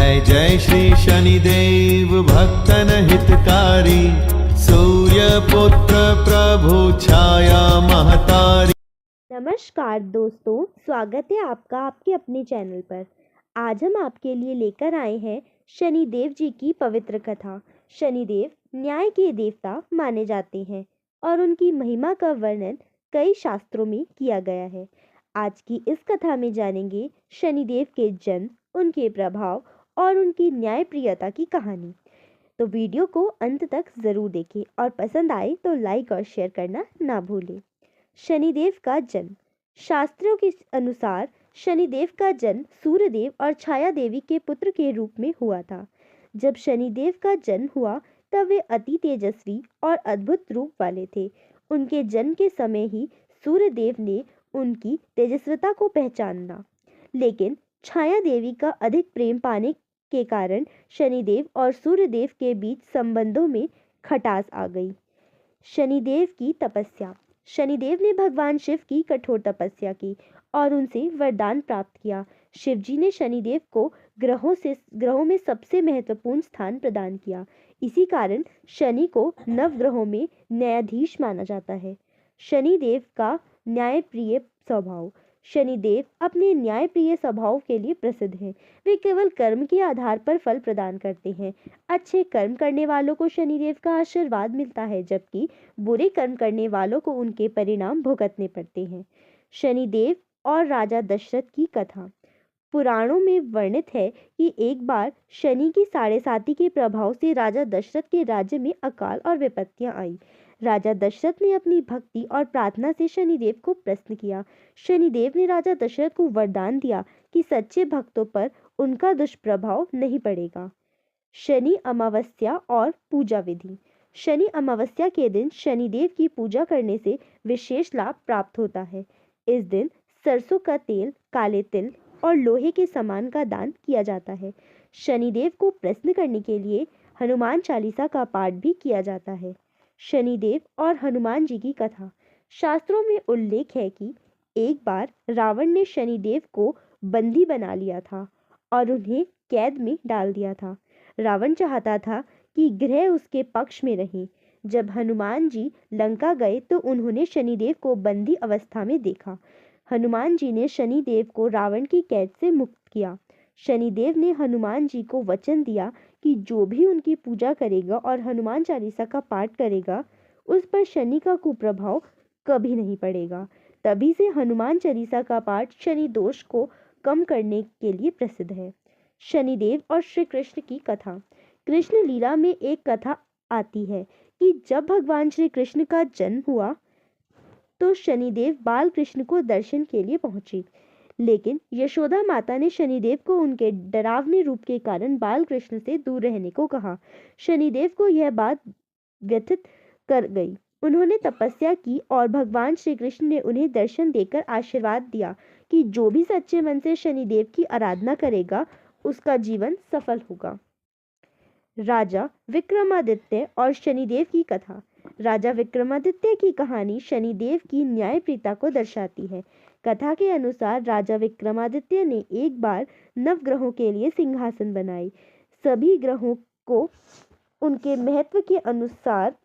जय जय श्री शनिदेव भक्तन हितकारी, सूर्यपुत्र प्रभु छाया महतारी। नमस्कार दोस्तों, स्वागत है आपका आपके अपने चैनल पर। आज हम आपके लिए लेकर आए हैं शनिदेव जी की पवित्र कथा। शनिदेव न्याय के देवता माने जाते हैं और उनकी महिमा का वर्णन कई शास्त्रों में किया गया है। आज की इस कथा में जानेंगे शनिदेव के जन्म, उनके प्रभाव और उनकी न्यायप्रियता की कहानी। तो वीडियो को अंत तक जरूर देखें और पसंद आए तो लाइक और शेयर करना ना भूलें। शनिदेव का जन्म। शास्त्रों के अनुसार शनिदेव का जन्म सूर्यदेव और छाया देवी के पुत्र के रूप में हुआ था। जब शनिदेव का जन्म हुआ तब वे अति तेजस्वी और अद्भुत रूप वाले थे। उनके जन्म के समय ही सूर्यदेव ने उनकी तेजस्विता को पहचाना, लेकिन छाया देवी का अधिक प्रेम पाने के कारण शनिदेव और सूर्यदेव के बीच संबंधों में खटास आ गई। शनिदेव की तपस्या। शनिदेव ने भगवान शिव की कठोर तपस्या की और उनसे वरदान प्राप्त किया। शिव जी ने शनिदेव को ग्रहों में सबसे महत्वपूर्ण स्थान प्रदान किया। इसी कारण शनि को नवग्रहों में न्यायाधीश माना जाता है। शनिदेव का न्यायप्रिय स्वभाव। शनिदेव अपने न्यायप्रिय स्वभाव के लिए प्रसिद्ध हैं। वे केवल कर्म के आधार पर फल प्रदान करते हैं। अच्छे कर्म करने वालों को शनिदेव का आशीर्वाद मिलता है, जबकि बुरे कर्म करने वालों को उनके परिणाम भुगतने पड़ते हैं। शनिदेव और राजा दशरथ की कथा। पुराणों में वर्णित है कि एक बार शनि की साढ़े साती के प्रभाव से राजा दशरथ के राज्य में अकाल और विपत्तियां आई। राजा दशरथ ने अपनी भक्ति और प्रार्थना से शनिदेव को प्रसन्न किया। शनिदेव ने राजा दशरथ को वरदान दिया कि सच्चे भक्तों पर उनका दुष्प्रभाव नहीं पड़ेगा। शनि अमावस्या और पूजा विधि। शनि अमावस्या के दिन शनिदेव की पूजा करने से विशेष लाभ प्राप्त होता है। इस दिन सरसों का तेल, काले तिल और लोहे के सामान का दान किया जाता है। शनिदेव को प्रसन्न करने के लिए हनुमान चालीसा का पाठ भी किया जाता है। शनिदेव और हनुमान जी की कथा। शास्त्रों में उल्लेख है कि एक बार रावण ने शनिदेव को बंदी बना लिया था और उन्हें कैद में डाल दिया था। रावण चाहता था कि ग्रह उसके पक्ष में रहे। जब हनुमान जी लंका गए तो उन्होंने शनिदेव को बंदी अवस्था में देखा। हनुमान जी ने शनिदेव को रावण की कैद से मुक्त किया। शनिदेव ने हनुमान जी को वचन दिया कि जो भी उनकी पूजा करेगा और हनुमान चालीसा का पाठ करेगा, उस पर शनि का कुप्रभाव कभी नहीं पड़ेगा। तभी से हनुमान चालीसा का पाठ शनि दोष को कम करने के लिए प्रसिद्ध है। शनिदेव और श्री कृष्ण की कथा। कृष्ण लीला में एक कथा आती है कि जब भगवान श्री कृष्ण का जन्म हुआ तो शनिदेव बाल कृष्ण को दर्शन के लिए पहुंचे, लेकिन यशोदा माता ने शनिदेव को उनके डरावने रूप के कारण बाल कृष्ण से दूर रहने को कहा। शनिदेव को यह बात व्यथित कर गई। उन्होंने तपस्या की और भगवान श्री कृष्ण ने उन्हें दर्शन देकर आशीर्वाद दिया कि जो भी सच्चे मन से शनिदेव की आराधना करेगा उसका जीवन सफल होगा। राजा विक्रमादित्य और शनिदेव की कथा। राजा विक्रमादित्य की कहानी शनिदेव की न्यायप्रियता को दर्शाती है। कथा के अनुसार राजा विक्रमादित्य ने एक बार नवग्रहों के लिए सिंहासन बनाए। सभी ग्रहों को उनके महत्व के अनुसार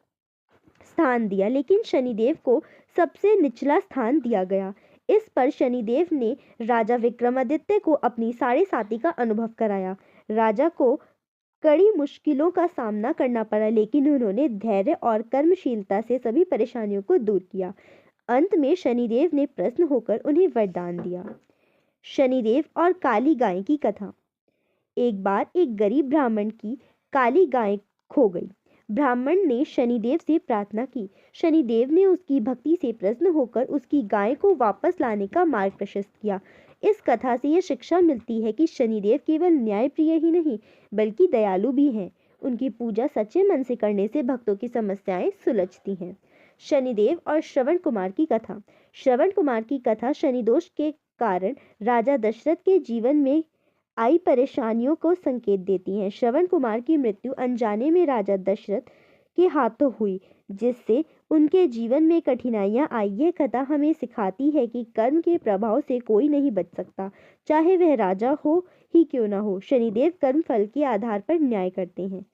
स्थान दिया, लेकिन शनिदेव को सबसे निचला स्थान दिया गया। इस पर शनिदेव ने राजा विक्रमादित्य को अपनी साढ़े साती का अनुभव कराया। राजा को कड़ी मुश्किलों का सामना करना पड़ा, लेकिन उन्होंने धैर्य और कर्मशीलता से सभी परेशानियों को दूर किया। अंत में शनिदेव ने प्रसन्न होकर उन्हें वरदान दिया। शनिदेव और काली गाय की कथा। एक बार एक गरीब ब्राह्मण की काली गाय खो गई। ब्राह्मण ने शनिदेव से प्रार्थना की। शनिदेव ने उसकी भक्ति से प्रसन्न होकर उसकी गाय को वापस लाने का मार्ग प्रशस्त किया। इस कथा से यह शिक्षा मिलती है कि शनिदेव केवल न्यायप्रिय ही नहीं बल्कि दयालु भी हैं। उनकी पूजा सच्चे मन से करने से भक्तों की समस्याएं सुलझती हैं। शनिदेव और श्रवण कुमार की कथा। श्रवण कुमार की कथा शनिदोष के कारण राजा दशरथ के जीवन में आई परेशानियों को संकेत देती हैं। श्रवण कुमार की मृत्यु अनजाने में राजा दशरथ के हाथों हुई, जिससे उनके जीवन में कठिनाइयां आई। यह कथा हमें सिखाती है कि कर्म के प्रभाव से कोई नहीं बच सकता, चाहे वह राजा हो ही क्यों न हो, शनिदेव कर्म फल के आधार पर न्याय करते हैं।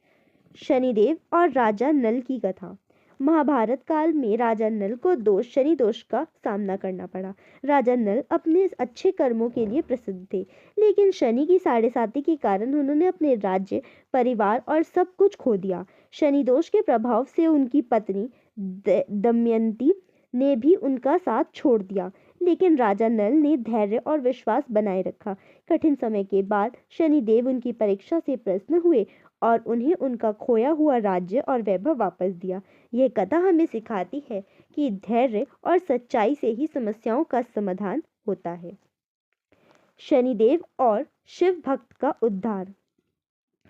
शनिदेव और राजा नल की कथा। महाभारत काल में राजा नल को शनि दोष का सामना करना पड़ा। राजा नल अपने अच्छे कर्मों के लिए प्रसिद्ध थे, लेकिन शनि की साढ़ेसाती के कारण उन्होंने अपने राज्य, परिवार और सब कुछ खो दिया। शनि दोष के प्रभाव से उनकी पत्नी दमयंती ने भी उनका साथ छोड़ दिया, लेकिन राजा नल ने धैर्य और विश्वास बनाए रखा। कठिन समय के बाद शनिदेव उनकी परीक्षा से प्रसन्न हुए और उन्हें उनका खोया हुआ राज्य और वैभव वापस दिया। यह कथा हमें सिखाती है कि धैर्य और सच्चाई से ही समस्याओं का समाधान होता है। शनिदेव और शिव भक्त का उद्धार।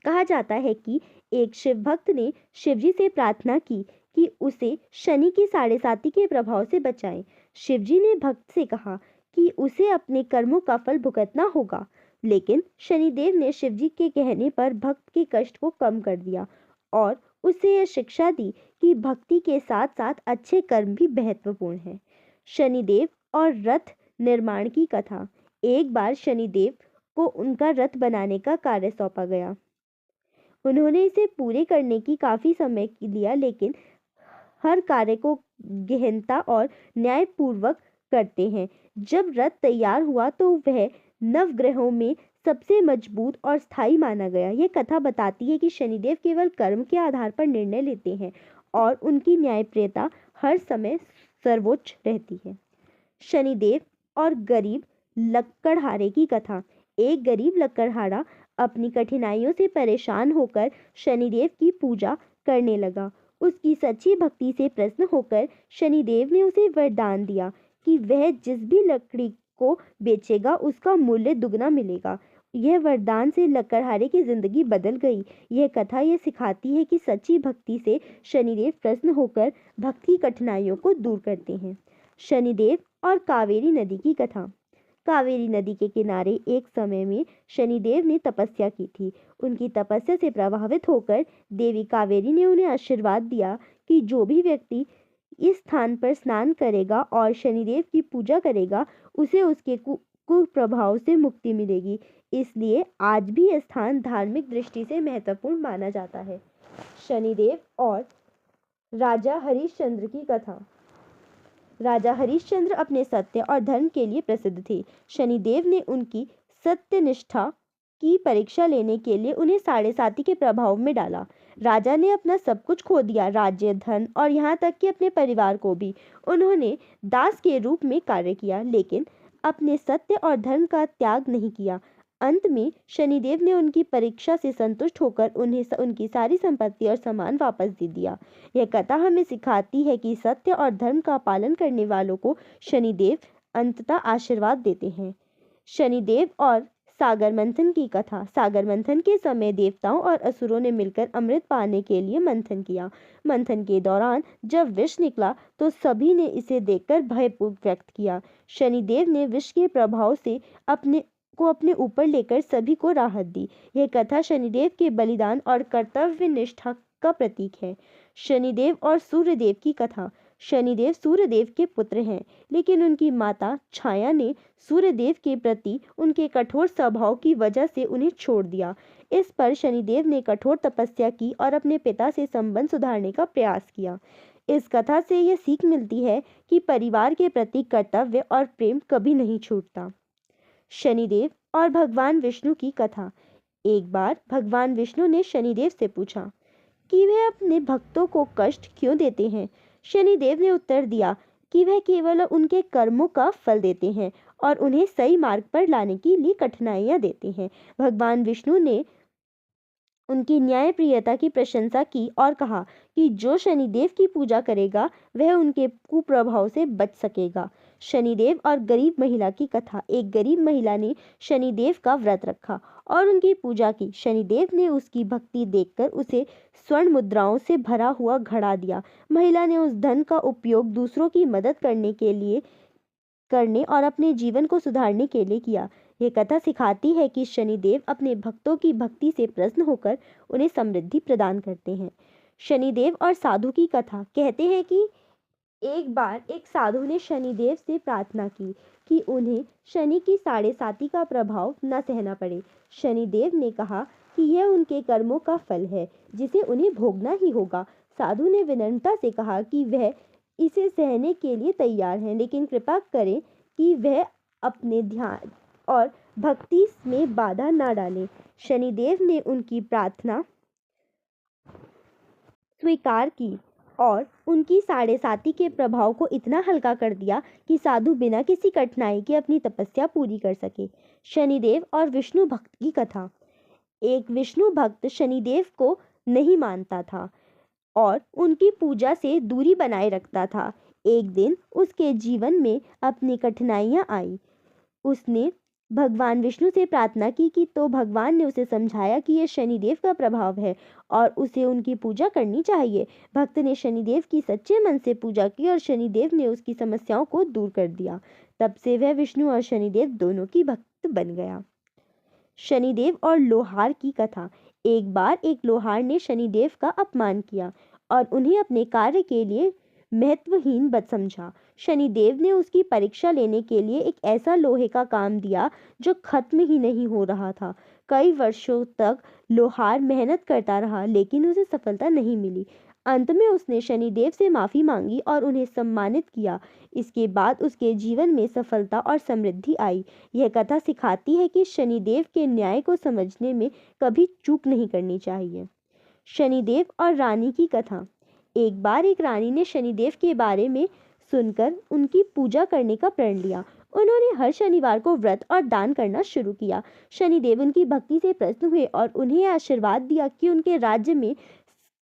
कहा जाता है कि एक शिव भक्त ने शिवजी से प्रार्थना की कि उसे शनि की साढ़ेसाती के प्रभाव से बचाएं। शिवजी ने भक्त से कहा कि उसे अपने कर्मों का फल भुगतना होगा, लेकिन शनिदेव ने शिवजी के कहने पर भक्त के कष्ट को कम कर दिया और उसे यह शिक्षा दी कि भक्ति के साथ साथ अच्छे कर्म भी महत्वपूर्ण हैं। शनिदेव और रथ निर्माण की कथा। एक बार शनिदेव को उनका रथ बनाने का कार्य सौंपा गया। उन्होंने इसे पूरे करने की काफी समय लिया, लेकिन हर कार्य को गहनता और न्यायपूर्वक करते हैं। जब रथ तैयार हुआ तो वह नवग्रहों में सबसे मजबूत और स्थायी माना गया। यह कथा बताती है कि शनिदेव केवल कर्म के आधार पर निर्णय लेते हैं और उनकी न्यायप्रियता हर समय सर्वोच्च रहती है। शनिदेव और गरीब लकड़हारे की कथा। एक गरीब लकड़हारा अपनी कठिनाइयों से परेशान होकर शनिदेव की पूजा करने लगा। उसकी सच्ची भक्ति से प्रसन्न होकर शनिदेव ने उसे वरदान दिया कि वह जिस भी लकड़ी को बेचेगा उसका मूल्य दुगना मिलेगा। यह वरदान से लकड़हारे की जिंदगी बदल गई। यह कथा यह सिखाती है कि सच्ची भक्ति से शनिदेव प्रसन्न होकर भक्त की कठिनाइयों को दूर करते हैं। शनिदेव और कावेरी नदी की कथा। कावेरी नदी के किनारे एक समय में शनिदेव ने तपस्या की थी। उनकी तपस्या से प्रभावित होकर देवी कावेरी ने उन्हें आशीर्वाद दिया कि जो भी व्यक्ति इस स्थान पर स्नान करेगा और शनिदेव की पूजा करेगा उसे उसके कुप्रभाव से मुक्ति मिलेगी। इसलिए आज भी यह स्थान धार्मिक दृष्टि से महत्वपूर्ण माना जाता है। शनिदेव और राजा हरिश्चंद्र की कथा। राजा हरिश्चंद्र अपने सत्य और धर्म के लिए प्रसिद्ध थे। शनिदेव ने उनकी सत्यनिष्ठा की परीक्षा लेने के लिए उन्हें साढ़ेसाती के प्रभाव में डाला। राजा ने अपना सब कुछ खो दिया, राज्य, धन और यहाँ तक कि अपने परिवार को भी। उन्होंने दास के रूप में कार्य किया, लेकिन अपने सत्य और धर्म का त्याग नहीं किया। अंत में शनिदेव ने उनकी परीक्षा से संतुष्ट होकर उन्हें उनकी सारी संपत्ति और सामान वापस दे दिया। यह कथा हमें सिखाती है कि सत्य और धर्म का पालन करने वालों को शनिदेव अंततः आशीर्वाद देते हैं। शनिदेव और सागर मंथन की कथा। सागर मंथन के समय देवताओं और असुरों ने मिलकर अमृत पाने के लिए मंथन किया। मंथन के दौरान जब विष निकला तो सभी ने इसे देखकर भय व्यक्त किया। शनिदेव ने विष के प्रभाव से अपने ऊपर लेकर सभी को राहत दी। यह कथा शनिदेव के बलिदान और कर्तव्य निष्ठा का प्रतीक है। शनिदेव और सूर्यदेव की कथा। शनिदेव सूर्यदेव के पुत्र हैं, लेकिन उनकी माता छाया ने सूर्यदेव के प्रति उनके कठोर स्वभाव की वजह से उन्हें छोड़ दिया। इस पर शनिदेव ने कठोर तपस्या की और अपने पिता से संबंध सुधारने का प्रयास किया। इस कथा से यह सीख मिलती है कि परिवार के प्रति कर्तव्य और प्रेम कभी नहीं छूटता। शनिदेव और भगवान विष्णु की कथा। एक बार भगवान विष्णु ने शनिदेव से पूछा कि वह अपने भक्तों को कष्ट क्यों देते हैं। शनिदेव ने उत्तर दिया कि वह केवल उनके कर्मों का फल देते हैं और उन्हें सही मार्ग पर लाने के लिए कठिनाइयां देते हैं। भगवान विष्णु ने उनकी न्यायप्रियता की प्रशंसा की और कहा कि जो शनिदेव की पूजा करेगा वह उनके कुप्रभाव से बच सकेगा। शनिदेव और गरीब महिला की कथा। एक गरीब महिला ने शनिदेव का व्रत रखा और उनकी पूजा की। शनिदेव ने उसकी भक्ति देखकर उसे स्वर्ण मुद्राओं से भरा हुआ घड़ा दिया। महिला ने उस धन का उपयोग दूसरों की मदद करने और अपने जीवन को सुधारने के लिए किया। यह कथा सिखाती है कि शनिदेव अपने भक्तों की भक्ति से प्रसन्न होकर उन्हें समृद्धि प्रदान करते हैं। शनिदेव और साधु की कथा। कहते हैं कि एक बार एक साधु ने शनिदेव से प्रार्थना की कि उन्हें शनि की 7.5 का प्रभाव न सहना पड़े। शनिदेव ने कहा कि यह उनके कर्मों का फल है जिसे उन्हें भोगना ही होगा। साधु ने विनम्रता से कहा कि वह इसे सहने के लिए तैयार हैं, लेकिन कृपा करें कि वह अपने ध्यान और भक्ति में बाधा न डालें। शनिदेव ने उनकी प्रार्थना स्वीकार की और उनकी 7.5 के प्रभाव को इतना हल्का कर दिया कि साधु बिना किसी कठिनाई के अपनी तपस्या पूरी कर सके। शनिदेव और विष्णु भक्त की कथा। एक विष्णु भक्त शनिदेव को नहीं मानता था और उनकी पूजा से दूरी बनाए रखता था। एक दिन उसके जीवन में अपनी कठिनाइयां आई। उसने भगवान विष्णु से प्रार्थना की कि तो भगवान ने उसे समझाया कि यह शनिदेव का प्रभाव है और उसे उनकी पूजा करनी चाहिए। भक्त ने शनिदेव की सच्चे मन से पूजा की और शनिदेव ने उसकी समस्याओं को दूर कर दिया। तब से वह विष्णु और शनिदेव दोनों की भक्त बन गया। शनिदेव और लोहार की कथा। एक बार एक लोहार ने शनिदेव का अपमान किया और उन्हें अपने कार्य के लिए महत्वहीन समझा। शनिदेव ने उसकी परीक्षा लेने के लिए एक ऐसा लोहे का काम दिया जो खत्म ही नहीं हो रहा था। कई वर्षों तक लोहार मेहनत करता रहा, लेकिन उसे सफलता नहीं मिली। अंत में उसने शनिदेव से माफी मांगी और उन्हें सम्मानित किया। इसके बाद उसके जीवन में सफलता और समृद्धि आई। यह कथा सिखाती है कि शनिदेव के न्याय को समझने में कभी चूक नहीं करनी चाहिए। शनिदेव और रानी की कथा। एक बार एक रानी ने शनिदेव के बारे में सुनकर उनकी पूजा करने का प्रण लिया। उन्होंने हर शनिवार को व्रत और दान करना शुरू किया। शनिदेव उनकी भक्ति से प्रसन्न हुए और उन्हें आशीर्वाद दिया कि उनके राज्य में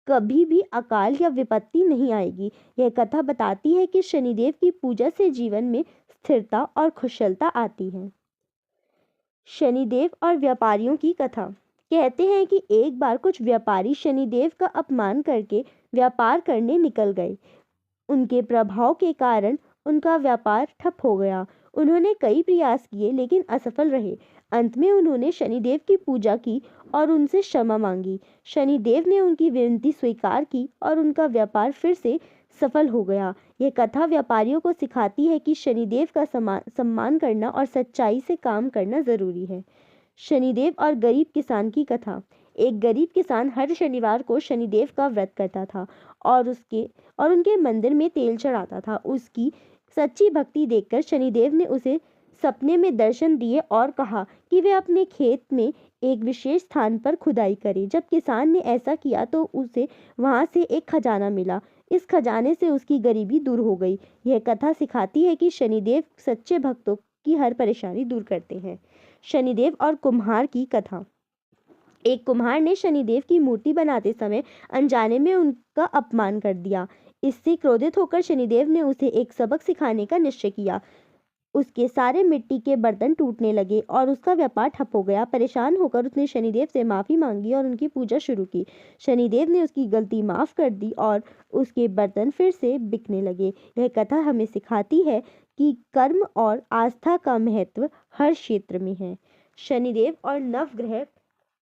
कभी भी अकाल या विपत्ति नहीं आएगी। यह कथा बताती है कि शनिदेव की पूजा से जीवन में स्थिरता और कुशलता आती है। शनिदेव और व्यापारियों की कथा। कहते हैं कि एक बार कुछ व्यापारी शनिदेव का अपमान करके व्यापार करने निकल गए। उनके प्रभाव के कारण उनका व्यापार ठप हो गया। उन्होंने कई प्रयास किए लेकिन असफल रहे। अंत में उन्होंने शनिदेव की पूजा की और उनसे क्षमा मांगी। शनिदेव ने उनकी विनती स्वीकार की और उनका व्यापार फिर से सफल हो गया। यह कथा व्यापारियों को सिखाती है कि शनिदेव का सम्मान करना और सच्चाई से काम करना जरूरी है। शनिदेव और गरीब किसान की कथा। एक गरीब किसान हर शनिवार को शनिदेव का व्रत करता था और उनके मंदिर में तेल चढ़ाता था। उसकी सच्ची भक्ति देखकर शनिदेव ने उसे सपने में दर्शन दिए और कहा कि वह अपने खेत में एक विशेष स्थान पर खुदाई करे। जब किसान ने ऐसा किया तो उसे वहां से एक खजाना मिला। इस खजाने से उसकी गरीबी दूर हो गई। यह कथा सिखाती है कि शनिदेव सच्चे भक्तों की हर परेशानी दूर करते हैं। शनिदेव और कुम्हार की कथा। एक कुम्हार ने शनिदेव की मूर्ति बनाते समय अनजाने में उनका अपमान कर दिया। इससे क्रोधित होकर शनिदेव ने उसे एक सबक सिखाने का निश्चय किया। उसके सारे मिट्टी के बर्तन टूटने लगे और उसका व्यापार ठप हो गया। परेशान होकर उसने शनिदेव से माफी मांगी और उनकी पूजा शुरू की। शनिदेव ने उसकी गलती माफ कर दी और उसके बर्तन फिर से बिकने लगे। यह कथा हमें सिखाती है कि कर्म और आस्था का महत्व हर क्षेत्र में है। शनिदेव और नवग्रह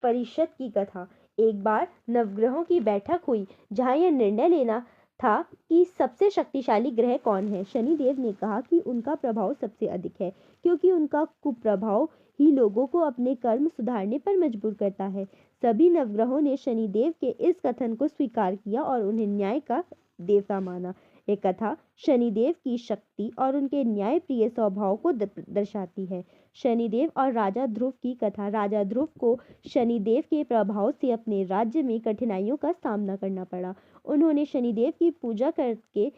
परिषद की कथा। एक बार नवग्रहों की बैठक हुई जहां यह निर्णय लेना था कि सबसे शक्तिशाली ग्रह कौन है। शनिदेव ने कहा कि उनका प्रभाव सबसे अधिक है क्योंकि उनका कुप्रभाव ही लोगों को अपने कर्म सुधारने पर मजबूर करता है। सभी नवग्रहों ने शनिदेव के इस कथन को स्वीकार किया और उन्हें न्याय का देवता माना। यह कथा शनिदेव की शक्ति और उनके न्यायप्रिय स्वभाव को दर्शाती है। शनिदेव और राजा ध्रुव की कथा। राजा ध्रुव को शनिदेव के प्रभाव से अपने राज्य में कठिनाइयों का सामना करना पड़ा। उन्होंने शनिदेव की पूजा करके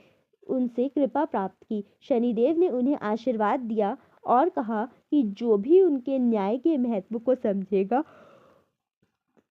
उनसे कृपा प्राप्त की। शनिदेव ने उन्हें आशीर्वाद दिया और कहा कि जो भी उनके न्याय के महत्व को समझेगा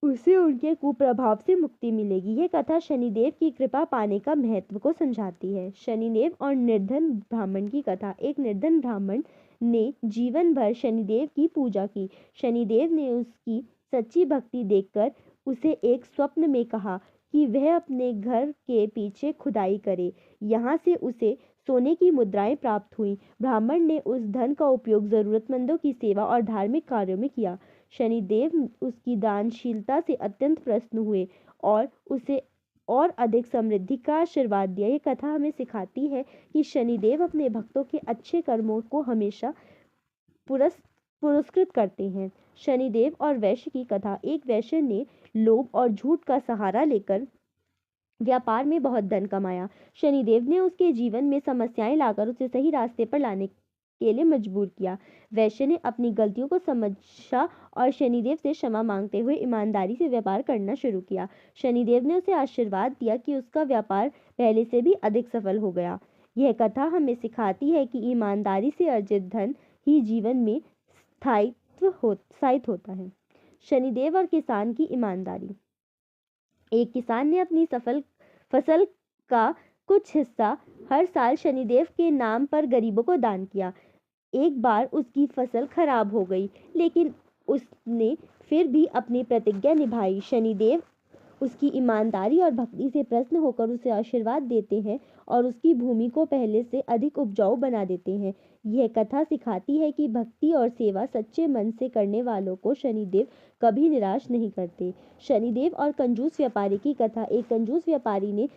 उसे उनके कुप्रभाव से मुक्ति मिलेगी। यह कथा शनिदेव की कृपा पाने का महत्व को समझाती है। शनिदेव और निर्धन ब्राह्मण की कथा। एक निर्धन ब्राह्मण ने जीवन भर शनिदेव की पूजा की। शनिदेव ने उसकी सच्ची भक्ति देखकर उसे एक स्वप्न में कहा कि वह अपने घर के पीछे खुदाई करे। यहाँ से उसे सोने की मुद्राएं प्राप्त हुई। ब्राह्मण ने उस धन का उपयोग जरूरतमंदों की सेवा और धार्मिक कार्यों में किया। शनिदेव उसकी दानशीलता से अत्यंत प्रसन्न हुए और उसे और अधिक समृद्धि का आशीर्वाद दिया। ये कथा हमें सिखाती है कि शनिदेव अपने भक्तों के अच्छे कर्मों को हमेशा पुरस्कृत करते हैं। शनिदेव और वैश्य की कथा। एक वैश्य ने लोभ और झूठ का सहारा लेकर व्यापार में बहुत धन कमाया। शनिदेव ने उसके जीवन में समस्याएं लाकर उसे सही रास्ते पर लाने के लिए मजबूर किया। वैश्य ने अपनी गलतियों को समझा और शनिदेव से क्षमा मांगते हुए ईमानदारी से व्यापार करना शुरू किया। शनिदेव ने उसे आशीर्वाद दिया कि उसका व्यापार पहले से भी अधिक सफल हो गया। यह कथा हमें सिखाती है कि ईमानदारी से अर्जित धन ही जीवन में स्थायित्व होता है। शनिदेव और किसान की ईमानदारी। एक किसान ने अपनी फसल का कुछ हिस्सा हर साल शनिदेव के नाम पर गरीबों को दान किया। एक बार उसकी फसल खराब हो गई, लेकिन उसने फिर भी अपनी प्रतिज्ञा निभाई। शनिदेव उसकी ईमानदारी और भक्ति से प्रसन्न होकर उसे आशीर्वाद देते हैं और उसकी भूमि को पहले से अधिक उपजाऊ बना देते हैं। यह कथा सिखाती है कि भक्ति और सेवा सच्चे मन से करने वालों को शनिदेव कभी निराश नहीं करते। शनिदेव और कंजूस व्यापारी की कथा। एक कंजूस व्यापारी ने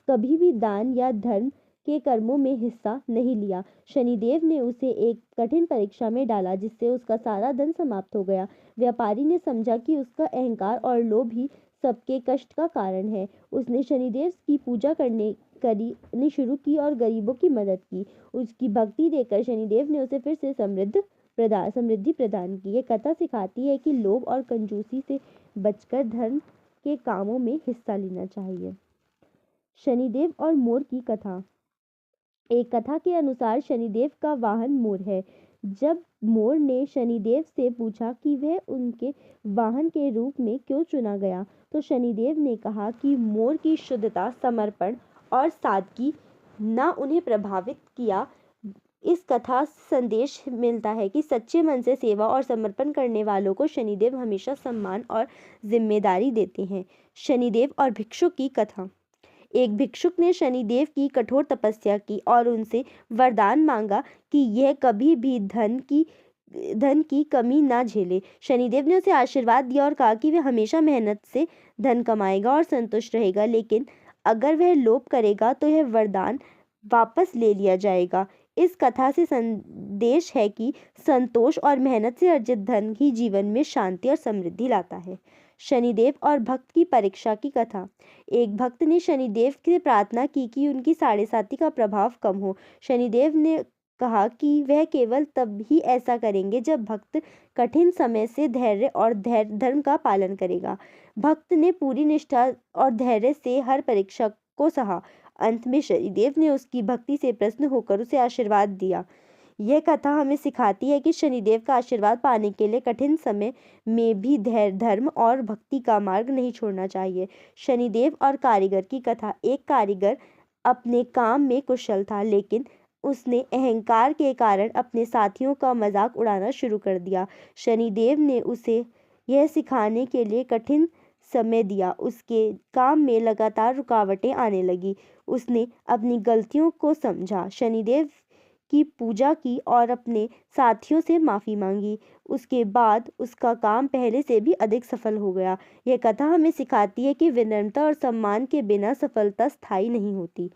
कभी भी दान या धर्म के कर्मों में हिस्सा नहीं लिया। शनिदेव ने उसे एक कठिन परीक्षा में डाला, जिससे उसका सारा धन समाप्त हो गया। व्यापारी ने समझा कि उसका अहंकार और लोभ ही सबके कष्ट का कारण है। उसने शनिदेव की पूजा करनी शुरू की और गरीबों की मदद की। उसकी भक्ति देखकर शनिदेव ने उसे फिर से समृद्धि प्रदान की। यह कथा सिखाती है कि लोभ और कंजूसी से बचकर धर्म के कामों में हिस्सा लेना चाहिए। शनिदेव और मोर की कथा। एक कथा के अनुसार शनिदेव का वाहन मोर है। जब मोर ने शनिदेव से पूछा कि वह उनके वाहन के रूप में क्यों चुना गया, तो शनिदेव ने कहा कि मोर की शुद्धता, समर्पण और सादगी न उन्हें प्रभावित किया। इस कथा से संदेश मिलता है कि सच्चे मन से सेवा और समर्पण करने वालों को शनिदेव हमेशा सम्मान और जिम्मेदारी देते हैं। शनिदेव और भिक्षुक की कथा। एक भिक्षुक ने शनिदेव की कठोर तपस्या की और उनसे वरदान मांगा कि यह कभी भी धन की कमी ना झेले। शनिदेव ने उसे आशीर्वाद दिया और कहा कि वह हमेशा मेहनत से धन कमाएगा और संतुष्ट रहेगा, लेकिन अगर वह लोभ करेगा तो यह वरदान वापस ले लिया जाएगा। इस कथा से संदेश है कि संतोष और मेहनत से अर्जित धन ही जीवन में शांति और समृद्धि लाता है। शनिदेव और भक्त की परीक्षा की कथा। एक भक्त ने शनिदेव से प्रार्थना की कि उनकी साढ़ेसाती का प्रभाव कम हो। शनिदेव ने कहा कि वह केवल तब ही ऐसा करेंगे जब भक्त कठिन समय से धैर्य और धर्म का पालन करेगा। भक्त ने पूरी निष्ठा और धैर्य से हर परीक्षा को सहा। अंत में शनिदेव ने उसकी भक्ति से प्रसन्न होकर उसे आशीर्वाद दिया। यह कथा हमें सिखाती है कि शनिदेव का आशीर्वाद पाने के लिए कठिन समय में भी धैर्य, धर्म और भक्ति का मार्ग नहीं छोड़ना चाहिए। शनिदेव और कारीगर की कथा। एक कारीगर अपने काम में कुशल था, लेकिन उसने अहंकार के कारण अपने साथियों का मजाक उड़ाना शुरू कर दिया। शनिदेव ने उसे यह सिखाने के लिए कठिन समय दिया। उसके काम में लगातार रुकावटें आने लगी। उसने अपनी गलतियों को समझा, शनिदेव की पूजा की और अपने साथियों से माफ़ी मांगी। उसके बाद उसका काम पहले से भी अधिक सफल हो गया। यह कथा हमें सिखाती है कि विनम्रता और सम्मान के बिना सफलता स्थायी नहीं होती।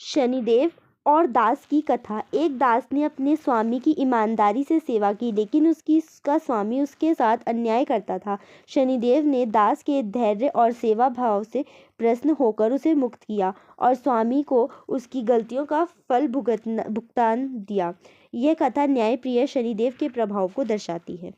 शनिदेव और दास की कथा। एक दास ने अपने स्वामी की ईमानदारी से सेवा की, लेकिन उसका स्वामी उसके साथ अन्याय करता था। शनिदेव ने दास के धैर्य और सेवा भाव से प्रसन्न होकर उसे मुक्त किया और स्वामी को उसकी गलतियों का फल भुगतान दिया। यह कथा न्यायप्रिय शनिदेव के प्रभाव को दर्शाती है।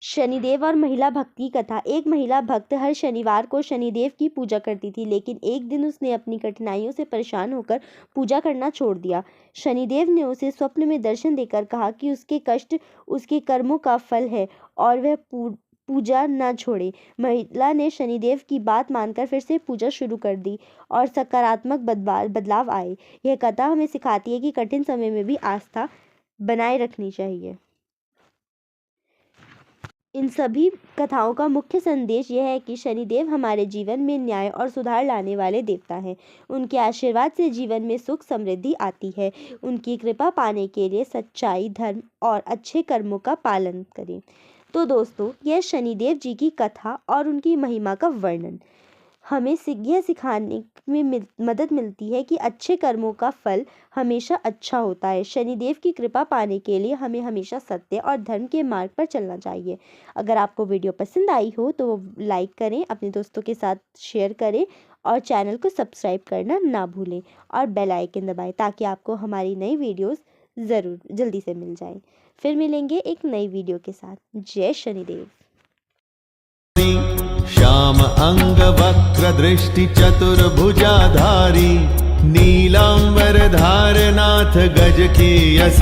शनिदेव और महिला भक्त की कथा। एक महिला भक्त हर शनिवार को शनिदेव की पूजा करती थी, लेकिन एक दिन उसने अपनी कठिनाइयों से परेशान होकर पूजा करना छोड़ दिया। शनिदेव ने उसे स्वप्न में दर्शन देकर कहा कि उसके कष्ट उसके कर्मों का फल है और वह पूजा न छोड़े। महिला ने शनिदेव की बात मानकर फिर से पूजा शुरू कर दी और सकारात्मक बदलाव आए। यह कथा हमें सिखाती है कि कठिन समय में भी आस्था बनाए रखनी चाहिए। इन सभी कथाओं का मुख्य संदेश यह है कि शनिदेव हमारे जीवन में न्याय और सुधार लाने वाले देवता हैं। उनके आशीर्वाद से जीवन में सुख समृद्धि आती है। उनकी कृपा पाने के लिए सच्चाई, धर्म और अच्छे कर्मों का पालन करें। तो दोस्तों, यह शनिदेव जी की कथा और उनकी महिमा का वर्णन। हमें यह सिखाने में मदद मिलती है कि अच्छे कर्मों का फल हमेशा अच्छा होता है। शनिदेव की कृपा पाने के लिए हमें हमेशा सत्य और धर्म के मार्ग पर चलना चाहिए। अगर आपको वीडियो पसंद आई हो तो लाइक करें, अपने दोस्तों के साथ शेयर करें और चैनल को सब्सक्राइब करना ना भूलें और बेल आइकन दबाएं ताकि आपको हमारी नई वीडियोस ज़रूर जल्दी से मिल जाएं। फिर मिलेंगे एक नई वीडियो के साथ। जय शनिदेव। श्याम अंग वक्र दृष्टि चतुर्भुजाधारी नीलांबर धारनाथ गज की यश